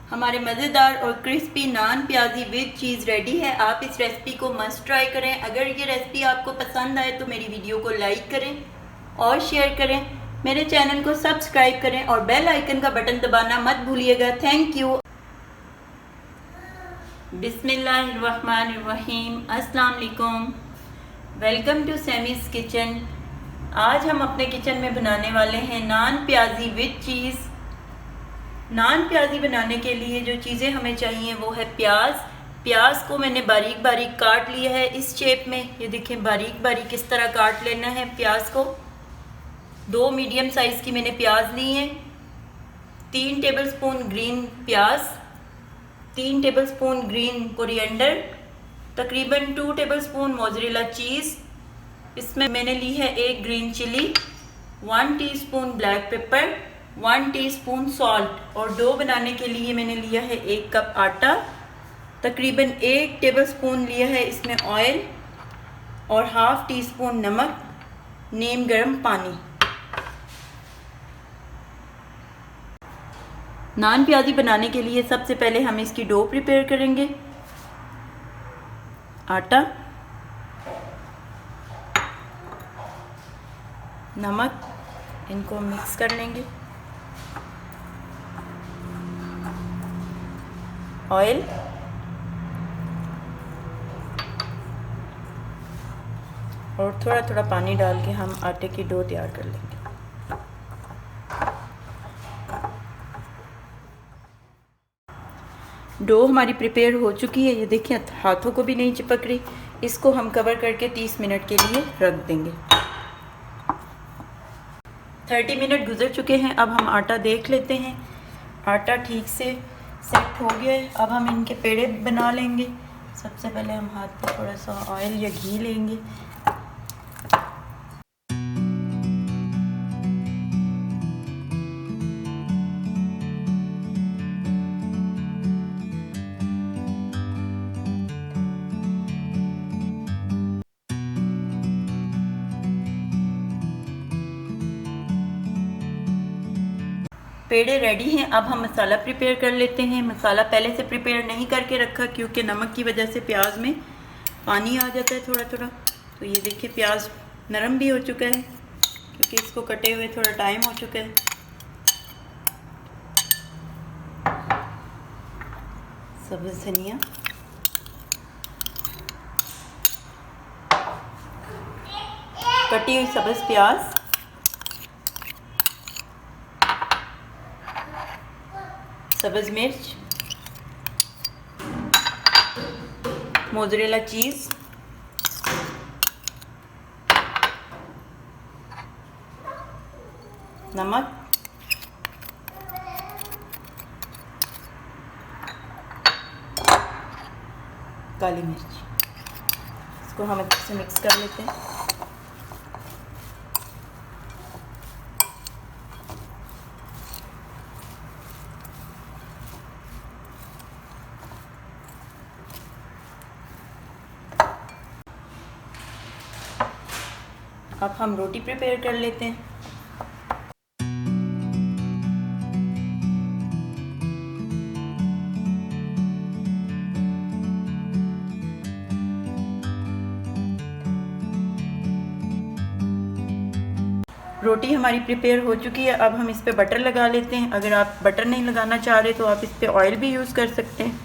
हमारे मज़ेदार और क्रिस्पी नान प्याजी विद चीज़ रेडी है। आप इस रेसिपी को मस्ट ट्राई करें। अगर ये रेसिपी आपको पसंद आए तो मेरी वीडियो को लाइक करें और शेयर करें, मेरे चैनल को सब्सक्राइब करें और बेल आइकन का बटन दबाना मत भूलिएगा। Thank you. बिस्मिल्लाहिर्रहमानिर्रहीम। अस्सलाम वालेकुम। Welcome to Sami's kitchen. आज हम अपने किचन में बनाने वाले हैं नान प्याजी विद चीज़। नान प्याजी बनाने के लिए जो चीज़ें हमें चाहिए वो है प्याज को मैंने बारीक बारीक काट लिया है इस शेप में। ये देखें, बारीक बारीक इस तरह काट लेना है प्याज को। 2 मीडियम साइज़ की मैंने प्याज ली है। 3 टेबलस्पून ग्रीन प्याज, 3 टेबलस्पून ग्रीन कोरिएंडर, तकरीबन 2 टेबलस्पून मोज़रेला चीज़। इसमें मैंने ली है 1 green chilli, 1 teaspoon black pepper, 1 teaspoon salt. और डो बनाने के लिए मैंने लिया है 1 कप आटा, तकरीबन 1 टेबलस्पून लिया है इसमें ऑयल और हाफ टी स्पून नमक, नीम गर्म पानी। नान प्याजी बनाने के लिए सबसे पहले हम इसकी डो प्रिपेयर करेंगे। आटा, नमक, इनको मिक्स कर लेंगे। ऑयल, और थोड़ा थोड़ा पानी डाल के हम आटे की डो तैयार कर लेंगे। डो हमारी प्रिपेयर हो चुकी है। ये देखिए, हाथों को भी नहीं चिपक रही। इसको हम कवर करके 30 मिनट के लिए रख देंगे। 30 मिनट गुजर चुके हैं। अब हम आटा देख लेते हैं। आटा ठीक से सेट हो गया है। अब हम इनके पेड़े बना लेंगे। सबसे पहले हम हाथ पे थोड़ा सा ऑयल या घी लेंगे। पेड़े रेडी हैं। अब हम मसाला प्रिपेयर कर लेते हैं। मसाला पहले से प्रिपेयर नहीं करके रखा क्योंकि नमक की वजह से प्याज में पानी आ जाता है थोड़ा थोड़ा। तो ये देखिए, प्याज नरम भी हो चुका है क्योंकि इसको कटे हुए थोड़ा टाइम हो चुका है। सब्ज़ धनिया, कटी हुई सब्ज़ प्याज, सब्ज़ मिर्च, मोज़रेला चीज़, नमक, काली मिर्च। इसको हम अच्छे से मिक्स कर लेते हैं। अब हम रोटी प्रिपेयर कर लेते हैं। रोटी हमारी प्रिपेयर हो चुकी है। अब हम इस पे बटर लगा लेते हैं। अगर आप बटर नहीं लगाना चाह रहे तो आप इस पे ऑयल भी यूज़ कर सकते हैं।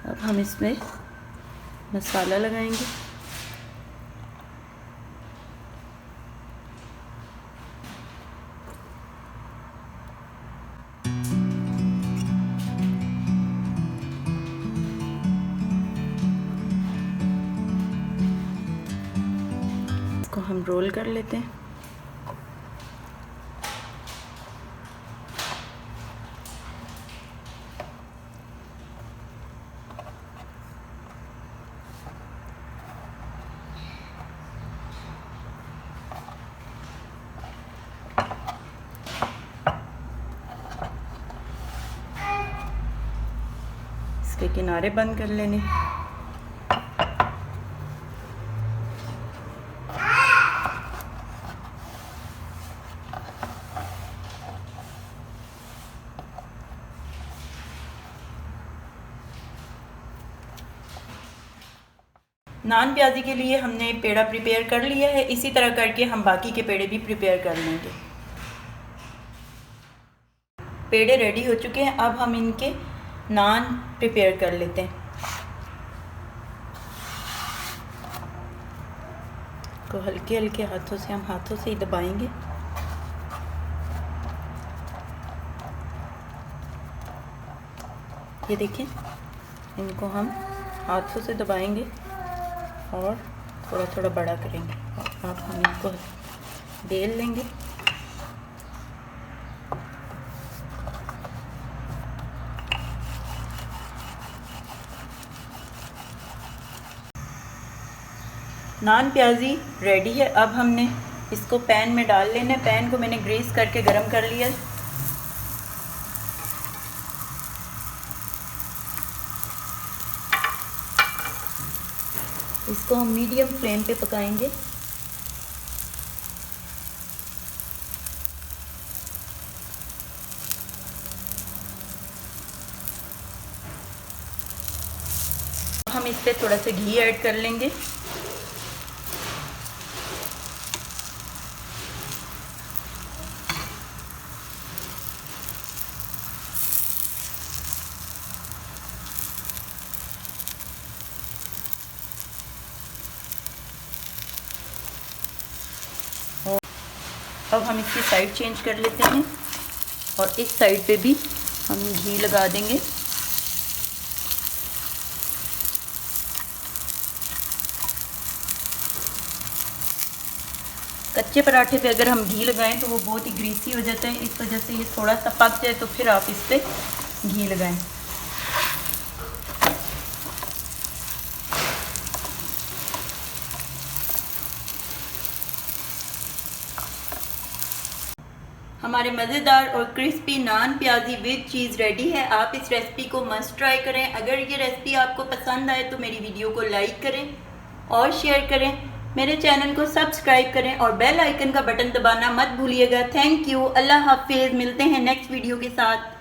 अब हम इसमें मसाला लगाएंगे। इसको हम रोल कर लेते हैं। इसके किनारे बंद कर लेने। नान प्याजी के लिए हमने पेड़ा प्रिपेयर कर लिया है। इसी तरह करके हम बाकी के पेड़े भी प्रिपेयर कर लेंगे। पेड़े रेडी हो चुके हैं। अब हम इनके नान प्रिपेयर कर लेते हैं। को हल्के हल्के हाथों से हम हाथों से ही दबाएंगे। ये देखें, इनको हम हाथों से दबाएंगे और थोड़ा थोड़ा बड़ा करेंगे। अब हम इनको बेल लेंगे। नान प्याजी रेडी है। अब हमने इसको पैन में डाल लेना है। पैन को मैंने ग्रीस करके गरम कर लिया है। इसको हम मीडियम फ्लेम पे पकाएंगे। हम इस पे थोड़ा सा घी ऐड कर लेंगे। अब हम इसकी साइड चेंज कर लेते हैं और इस साइड पे भी हम घी लगा देंगे। कच्चे पराठे पे अगर हम घी लगाएं तो वो बहुत ही ग्रीसी हो जाता है। इस वजह से ये थोड़ा सा पक जाए तो फिर आप इस पे घी लगाएं। हमारे मज़ेदार और क्रिस्पी नान प्याजी विद चीज़ रेडी है। आप इस रेसिपी को मस्ट ट्राई करें। अगर ये रेसिपी आपको पसंद आए तो मेरी वीडियो को लाइक करें और शेयर करें। मेरे चैनल को सब्सक्राइब करें और बेल आइकन का बटन दबाना मत भूलिएगा। Thank you. अल्लाह हाफिज़। मिलते हैं नेक्स्ट वीडियो के साथ।